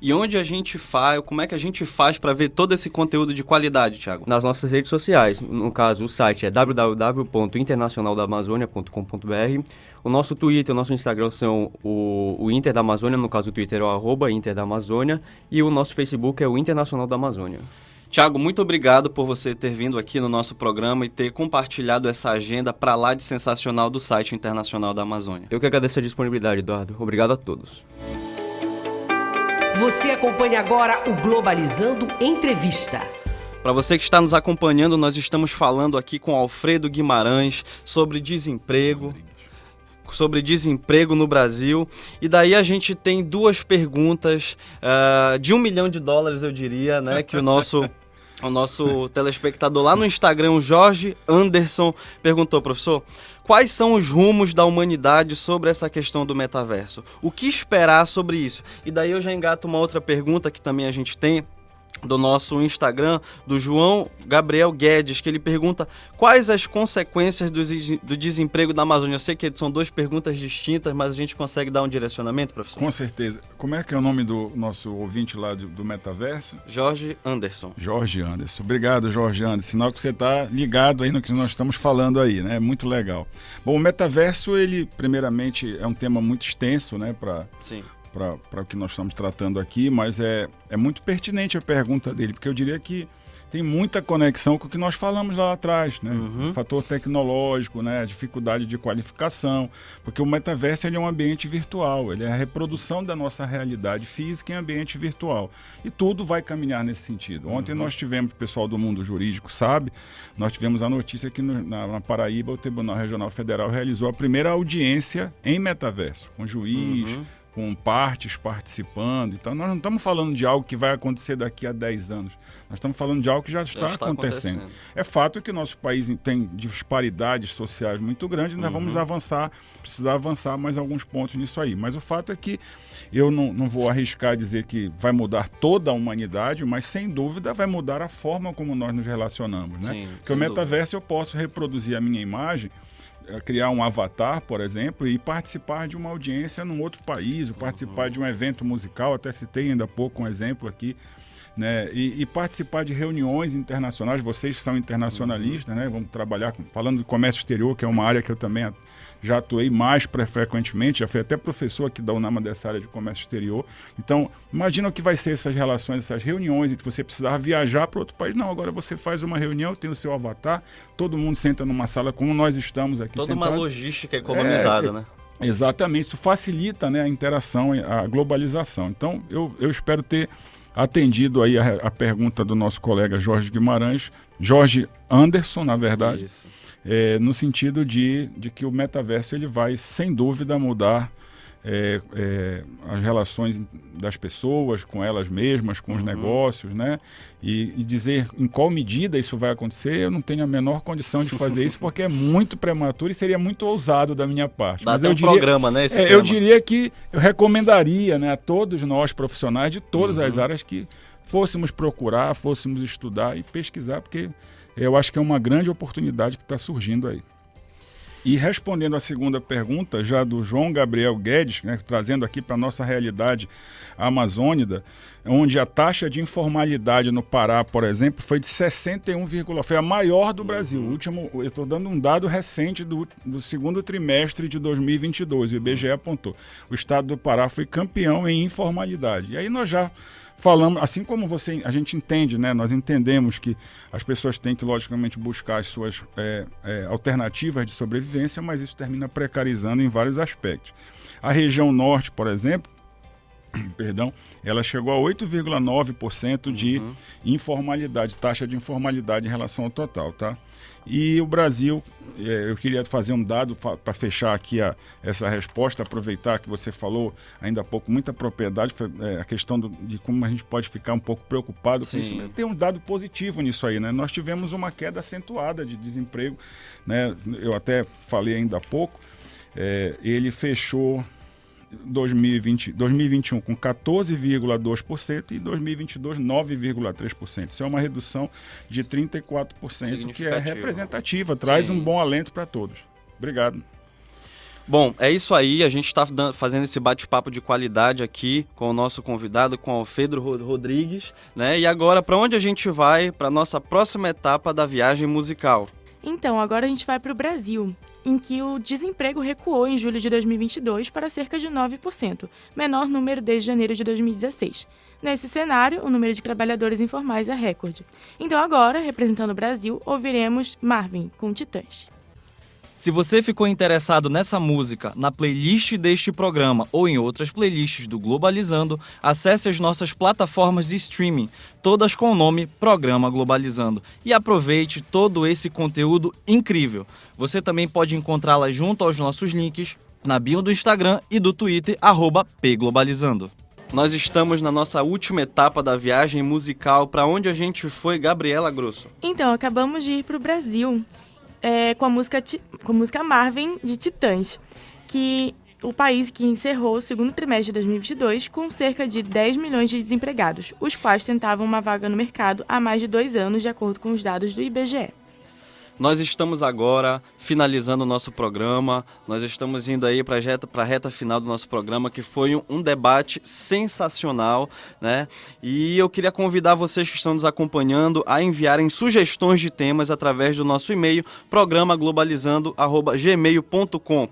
E onde a gente faz, como é que a gente faz para ver todo esse conteúdo de qualidade, Thiago? Nas nossas redes sociais. No caso, o site é www.internacionaldamazônia.com.br. O nosso Twitter e o nosso Instagram são o Inter da Amazônia, no caso o Twitter é o @Inter da Amazônia, e o nosso Facebook é o Internacional da Amazônia. Thiago, muito obrigado por você ter vindo aqui no nosso programa e ter compartilhado essa agenda para lá de sensacional do site Internacional da Amazônia. Eu que agradeço a disponibilidade, Eduardo. Obrigado a todos. Você acompanha agora o Globalizando Entrevista. Para você que está nos acompanhando, nós estamos falando aqui com Alfredo Guimarães sobre desemprego no Brasil. E daí a gente tem duas perguntas de $1 milhão, eu diria, né, que o nosso telespectador lá no Instagram, o Jorge Anderson, perguntou: professor, quais são os rumos da humanidade sobre essa questão do metaverso? O que esperar sobre isso? E daí eu já engato uma outra pergunta que também a gente tem do nosso Instagram, do João Gabriel Guedes, que ele pergunta quais as consequências do desemprego da Amazônia. Eu sei que são duas perguntas distintas, mas a gente consegue dar um direcionamento, professor? Com certeza. Como é que é o nome do nosso ouvinte lá do metaverso? Jorge Anderson. Jorge Anderson. Obrigado, Jorge Anderson. Sinal que você está ligado aí no que nós estamos falando aí, né? Muito legal. Bom, o metaverso, ele, primeiramente, é um tema muito extenso, né? Sim. Para o que nós estamos tratando aqui, mas é muito pertinente a pergunta dele, porque eu diria que tem muita conexão com o que nós falamos lá atrás, né? O fator tecnológico, né? A dificuldade de qualificação, porque o metaverso ele é um ambiente virtual, ele é a reprodução da nossa realidade física em ambiente virtual, e tudo vai caminhar nesse sentido. Ontem nós tivemos, o pessoal do mundo jurídico sabe, nós tivemos a notícia que na Paraíba o Tribunal Regional Federal realizou a primeira audiência em metaverso, com juiz, com partes participando. Então, nós não estamos falando de algo que vai acontecer daqui a 10 anos. Nós estamos falando de algo que já está acontecendo. É fato que o nosso país tem disparidades sociais muito grandes, nós vamos precisar avançar mais alguns pontos nisso aí. Mas o fato é que eu não vou arriscar dizer que vai mudar toda a humanidade, mas sem dúvida vai mudar a forma como nós nos relacionamos, né? Sim, porque o metaverso eu posso reproduzir a minha imagem, criar um avatar, por exemplo, e participar de uma audiência num outro país, ou participar de um evento musical, até citei ainda há pouco um exemplo aqui, né? E participar de reuniões internacionais. Vocês são internacionalistas, né? Vamos trabalhar falando de comércio exterior, que é uma área que eu também já atuei mais frequentemente, já fui até professor aqui da UNAMA dessa área de comércio exterior. Então, imagina o que vai ser essas relações, essas reuniões, em que você precisava viajar para outro país. Não, agora você faz uma reunião, tem o seu avatar, todo mundo senta numa sala como nós estamos aqui Toda sentados. Uma logística economizada, né? Exatamente, isso facilita, né, a interação, a globalização. Então, eu espero ter atendido aí a pergunta do nosso colega Jorge Guimarães, Jorge Anderson, na verdade. Isso. No sentido de que o metaverso ele vai, sem dúvida, mudar as relações das pessoas com elas mesmas, com os negócios, né? E dizer em qual medida isso vai acontecer, eu não tenho a menor condição de fazer isso, porque é muito prematuro e seria muito ousado da minha parte. Dá até um programa, né? Eu diria que eu recomendaria, né, a todos nós profissionais de todas as áreas que fôssemos procurar, fôssemos estudar e pesquisar, porque eu acho que é uma grande oportunidade que está surgindo aí. E respondendo à segunda pergunta, já do João Gabriel Guedes, né, trazendo aqui para a nossa realidade amazônida, onde a taxa de informalidade no Pará, por exemplo, foi de 61, foi a maior do Brasil. Eu estou dando um dado recente do segundo trimestre de 2022, o IBGE apontou. O estado do Pará foi campeão em informalidade. E aí nós já falamos, assim como a gente entende, né? Nós entendemos que as pessoas têm que, logicamente, buscar as suas alternativas de sobrevivência, mas isso termina precarizando em vários aspectos. A região norte, por exemplo, ela chegou a 8,9% de informalidade, taxa de informalidade em relação ao total, tá? E o Brasil, eu queria fazer um dado para fechar aqui essa resposta, aproveitar que você falou ainda há pouco, muita propriedade, a questão de como a gente pode ficar um pouco preocupado com isso. Tem um dado positivo nisso aí, né? Nós tivemos uma queda acentuada de desemprego, né? Eu até falei ainda há pouco, ele fechou 2021 com 14,2% e 2022 9,3%. Isso é uma redução de 34%, que é representativa, traz um bom alento para todos. Obrigado. Bom, é isso aí, a gente está fazendo esse bate-papo de qualidade aqui com o nosso convidado, com o Alfredo Rodrigues, né? E agora, para onde a gente vai para a nossa próxima etapa da viagem musical? Então, agora a gente vai para o Brasil, em que o desemprego recuou em julho de 2022 para cerca de 9%, menor número desde janeiro de 2016. Nesse cenário, o número de trabalhadores informais é recorde. Então agora, representando o Brasil, ouviremos Marvin, com Titãs. Se você ficou interessado nessa música, na playlist deste programa ou em outras playlists do Globalizando, acesse as nossas plataformas de streaming, todas com o nome Programa Globalizando, e aproveite todo esse conteúdo incrível. Você também pode encontrá-las junto aos nossos links na bio do Instagram e do Twitter, @pglobalizando. Nós estamos na nossa última etapa da viagem musical. Para onde a gente foi, Gabriela Grosso? Então, acabamos de ir para o Brasil. Com a música Marvin, de Titãs, que o país que encerrou o segundo trimestre de 2022 com cerca de 10 milhões de desempregados, os quais tentavam uma vaga no mercado há mais de 2 anos, de acordo com os dados do IBGE. Nós estamos agora finalizando o nosso programa, nós estamos indo aí para a reta final do nosso programa, que foi um debate sensacional, né? E eu queria convidar vocês que estão nos acompanhando a enviarem sugestões de temas através do nosso e-mail, programaglobalizando@gmail.com.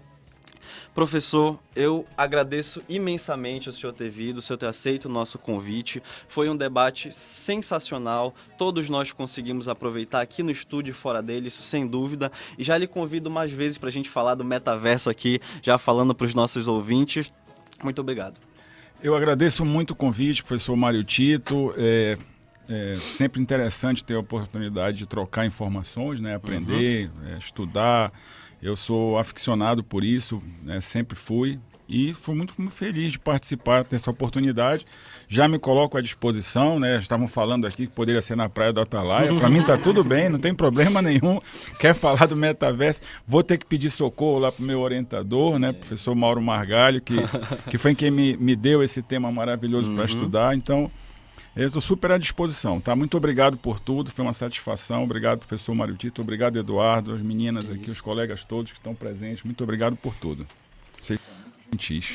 Professor, eu agradeço imensamente o senhor ter vindo, o senhor ter aceito o nosso convite. Foi um debate sensacional, todos nós conseguimos aproveitar aqui no estúdio e fora dele, isso sem dúvida. E já lhe convido mais vezes para a gente falar do metaverso aqui, já falando para os nossos ouvintes. Muito obrigado. Eu agradeço muito o convite, professor Mário Tito. É sempre interessante ter a oportunidade de trocar informações, né? Aprender, estudar. Eu sou aficionado por isso, né? Sempre fui, e fui muito feliz de participar dessa oportunidade. Já me coloco à disposição, né? Estavam falando aqui que poderia ser na Praia do Atalaia. Para mim tá tudo bem, não tem problema nenhum. Quer falar do metaverso? Vou ter que pedir socorro lá para o meu orientador, né? Professor Mauro Margalho, que foi quem me deu esse tema maravilhoso para estudar. Então, eu estou super à disposição, tá? Muito obrigado por tudo, foi uma satisfação. Obrigado, professor Mário Tito. Obrigado, Eduardo, as meninas aqui, os colegas todos que estão presentes. Muito obrigado por tudo. Vocês são muito gentis.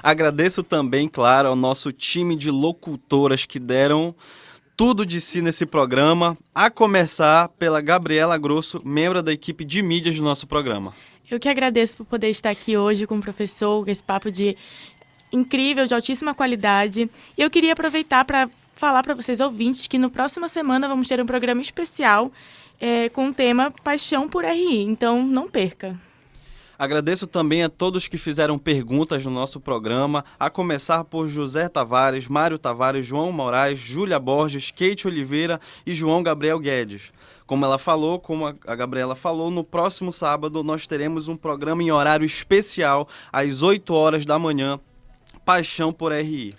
Agradeço também, claro, ao nosso time de locutoras que deram tudo de si nesse programa, a começar pela Gabriela Grosso, membro da equipe de mídias do nosso programa. Eu que agradeço por poder estar aqui hoje com o professor, com esse papo incrível, de altíssima qualidade. E eu queria aproveitar para falar para vocês, ouvintes, que na próxima semana vamos ter um programa especial com o tema Paixão por RI. Então, não perca. Agradeço também a todos que fizeram perguntas no nosso programa, a começar por José Tavares, Mário Tavares, João Moraes, Júlia Borges, Kate Oliveira e João Gabriel Guedes. Como a Gabriela falou, no próximo sábado nós teremos um programa em horário especial, às 8 horas da manhã, Paixão por RI.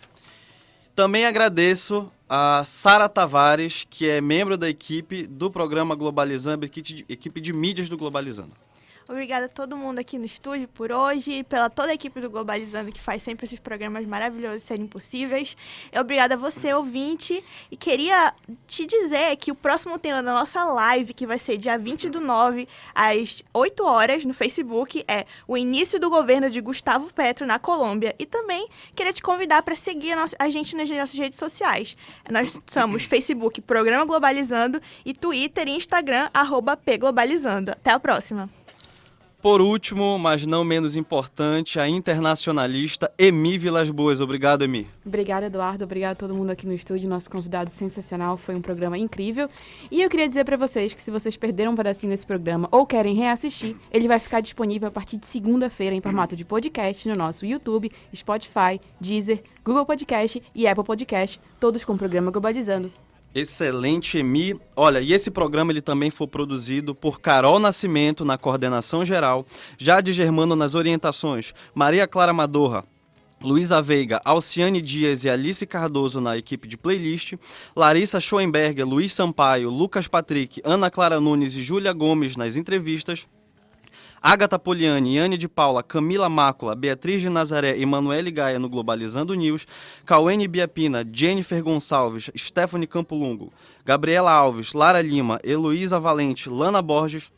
Também agradeço a Sara Tavares, que é membro da equipe do programa Globalizando, equipe de mídias do Globalizando. Obrigada a todo mundo aqui no estúdio por hoje, pela toda a equipe do Globalizando que faz sempre esses programas maravilhosos serem possíveis. Obrigada a você, ouvinte. E queria te dizer que o próximo tema da nossa live, que vai ser dia 20/9, às 8 horas, no Facebook, é o início do governo de Gustavo Petro na Colômbia. E também queria te convidar para seguir a gente nas nossas redes sociais. Nós somos Facebook Programa Globalizando e Twitter e Instagram, @pglobalizando. Até a próxima. Por último, mas não menos importante, a internacionalista Emi Vilas Boas. Obrigado, Emi. Obrigada, Eduardo. Obrigada a todo mundo aqui no estúdio. Nosso convidado sensacional. Foi um programa incrível. E eu queria dizer para vocês que se vocês perderam um pedacinho desse programa ou querem reassistir, ele vai ficar disponível a partir de segunda-feira em formato de podcast no nosso YouTube, Spotify, Deezer, Google Podcast e Apple Podcast, todos com o programa Globalizando. Excelente, Emi. Olha, e esse programa ele também foi produzido por Carol Nascimento na coordenação geral, Jade Germano nas orientações, Maria Clara Madorra, Luísa Veiga, Alciane Dias e Alice Cardoso na equipe de playlist, Larissa Schoenberger, Luiz Sampaio, Lucas Patrick, Ana Clara Nunes e Júlia Gomes nas entrevistas, Agatha Poliani, Yane de Paula, Camila Mácula, Beatriz de Nazaré e Manuele Gaia no Globalizando News, Cauene Biapina, Jennifer Gonçalves, Stephanie Campolungo, Gabriela Alves, Lara Lima, Heloísa Valente, Lana Borges,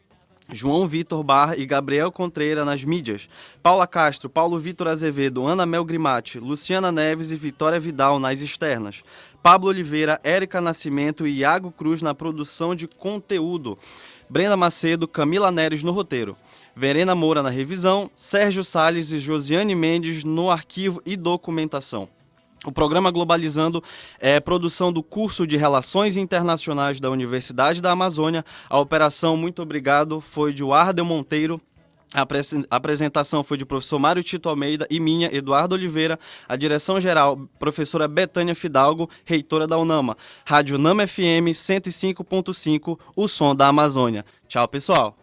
João Vitor Barra e Gabriel Contreira nas mídias, Paula Castro, Paulo Vitor Azevedo, Ana Mel Grimati, Luciana Neves e Vitória Vidal nas externas, Pablo Oliveira, Érica Nascimento e Iago Cruz na produção de conteúdo, Brenda Macedo, Camila Neres no roteiro, Verena Moura na revisão, Sérgio Salles e Josiane Mendes no arquivo e documentação. O programa Globalizando é produção do curso de Relações Internacionais da Universidade da Amazônia. A operação, muito obrigado, foi de Wardel Monteiro. A apresentação foi de professor Mário Tito Almeida e minha, Eduardo Oliveira. A direção-geral, professora Betânia Fidalgo, reitora da UNAMA. Rádio Nama FM 105.5, o som da Amazônia. Tchau, pessoal.